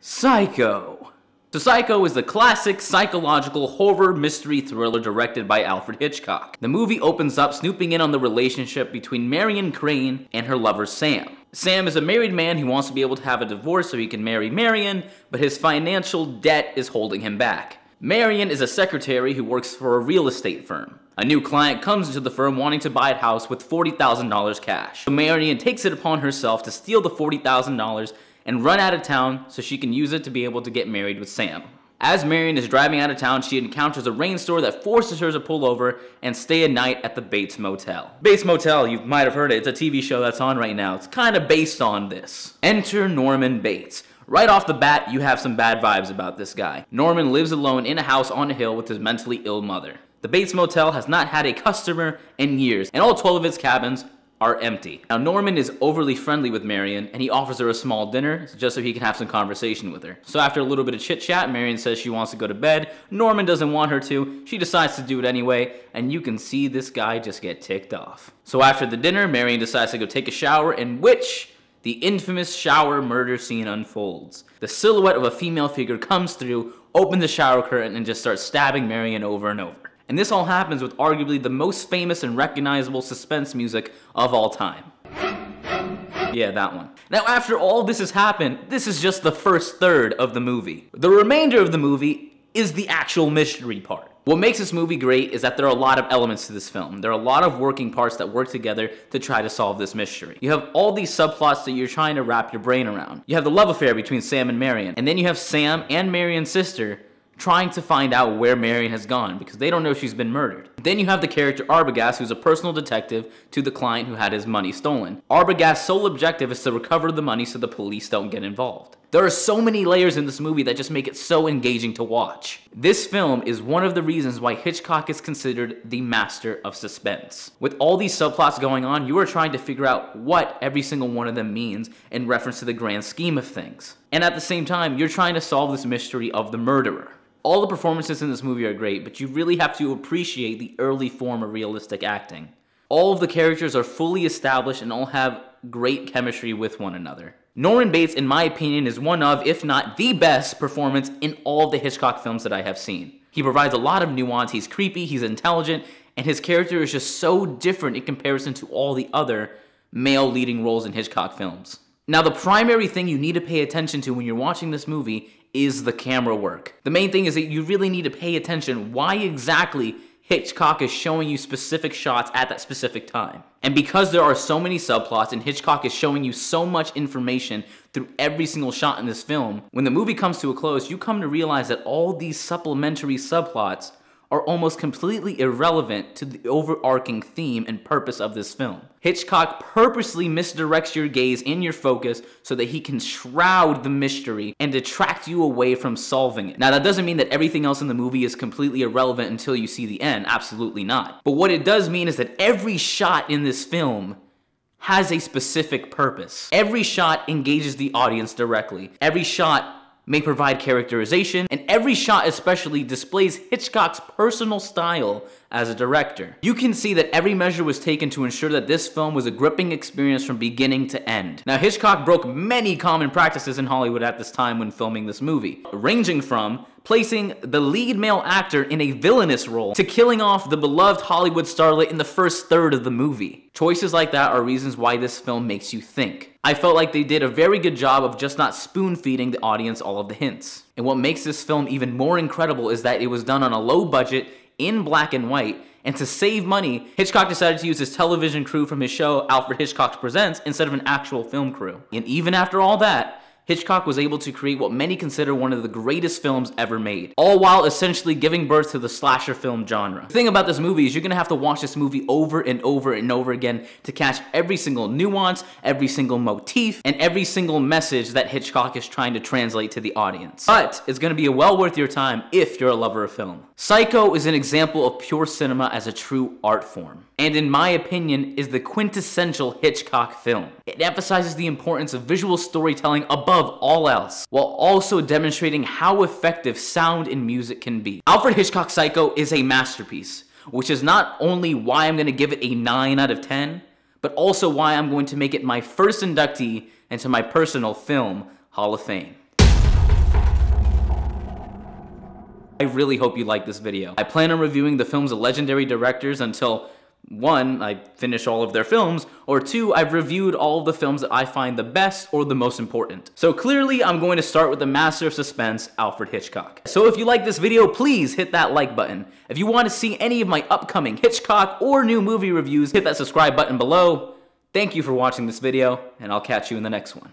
Psycho. So Psycho is the classic psychological horror mystery thriller directed by Alfred Hitchcock. The movie opens up snooping in on the relationship between Marion Crane and her lover Sam. Sam is a married man who wants to be able to have a divorce so he can marry Marion, but his financial debt is holding him back. Marion is a secretary who works for a real estate firm. A new client comes into the firm wanting to buy a house with $40,000 cash. So Marion takes it upon herself to steal the $40,000 and run out of town so she can use it to be able to get married with Sam. As Marion is driving out of town, she encounters a rain storm that forces her to pull over and stay a night at the Bates Motel. Bates Motel, you might have heard it, it's a TV show that's on right now. It's kind of based on this. Enter Norman Bates. Right off the bat, you have some bad vibes about this guy. Norman lives alone in a house on a hill with his mentally ill mother. The Bates Motel has not had a customer in years, and all 12 of its cabins are empty. Now Norman is overly friendly with Marion, and he offers her a small dinner just so he can have some conversation with her. So after a little bit of chit chat, Marion says she wants to go to bed. Norman doesn't want her to. She decides to do it anyway, and you can see this guy just get ticked off. So after the dinner, Marion decides to go take a shower, in which the infamous shower murder scene unfolds. The silhouette of a female figure comes through, opens the shower curtain, and just starts stabbing Marion over and over. And this all happens with arguably the most famous and recognizable suspense music of all time. Yeah, that one. Now, after all this has happened, this is just the first third of the movie. The remainder of the movie is the actual mystery part. What makes this movie great is that there are a lot of elements to this film. There are a lot of working parts that work together to try to solve this mystery. You have all these subplots that you're trying to wrap your brain around. You have the love affair between Sam and Marion, and then you have Sam and Marion's sister trying to find out where Marion has gone because they don't know she's been murdered. Then you have the character Arbogast, who's a personal detective to the client who had his money stolen. Arbogast's sole objective is to recover the money so the police don't get involved. There are so many layers in this movie that just make it so engaging to watch. This film is one of the reasons why Hitchcock is considered the master of suspense. With all these subplots going on, you are trying to figure out what every single one of them means in reference to the grand scheme of things. And at the same time, you're trying to solve this mystery of the murderer. All the performances in this movie are great, but you really have to appreciate the early form of realistic acting. All of the characters are fully established and all have great chemistry with one another. Norman Bates, in my opinion, is one of, if not the best performance in all of the Hitchcock films that I have seen. He provides a lot of nuance, he's creepy, he's intelligent, and his character is just so different in comparison to all the other male leading roles in Hitchcock films. Now, the primary thing you need to pay attention to when you're watching this movie is the camera work. The main thing is that you really need to pay attention why exactly Hitchcock is showing you specific shots at that specific time. And because there are so many subplots and Hitchcock is showing you so much information through every single shot in this film, when the movie comes to a close, you come to realize that all these supplementary subplots are almost completely irrelevant to the overarching theme and purpose of this film. Hitchcock purposely misdirects your gaze and your focus so that he can shroud the mystery and detract you away from solving it. Now, that doesn't mean that everything else in the movie is completely irrelevant until you see the end. Absolutely not. But what it does mean is that every shot in this film has a specific purpose. Every shot engages the audience directly. Every shot may provide characterization, and every shot especially displays Hitchcock's personal style as a director. You can see that every measure was taken to ensure that this film was a gripping experience from beginning to end. Now, Hitchcock broke many common practices in Hollywood at this time when filming this movie, ranging from placing the lead male actor in a villainous role to killing off the beloved Hollywood starlet in the first third of the movie. Choices like that are reasons why this film makes you think. I felt like they did a very good job of just not spoon-feeding the audience all of the hints. And what makes this film even more incredible is that it was done on a low budget, in black and white, and to save money, Hitchcock decided to use his television crew from his show Alfred Hitchcock Presents instead of an actual film crew. And even after all that, Hitchcock was able to create what many consider one of the greatest films ever made, all while essentially giving birth to the slasher film genre. The thing about this movie is you're gonna have to watch this movie over and over and over again to catch every single nuance, every single motif, and every single message that Hitchcock is trying to translate to the audience. But it's gonna be well worth your time if you're a lover of film. Psycho is an example of pure cinema as a true art form, and in my opinion is the quintessential Hitchcock film. It emphasizes the importance of visual storytelling above all else, while also demonstrating how effective sound and music can be. Alfred Hitchcock's Psycho is a masterpiece, which is not only why I'm going to give it a 9 out of 10, but also why I'm going to make it my first inductee into my personal film Hall of Fame. I really hope you like this video. I plan on reviewing the films of legendary directors until 1, I finish all of their films, or 2, I've reviewed all of the films that I find the best or the most important. So clearly, I'm going to start with the master of suspense, Alfred Hitchcock. So if you like this video, please hit that like button. If you want to see any of my upcoming Hitchcock or new movie reviews, hit that subscribe button below. Thank you for watching this video, and I'll catch you in the next one.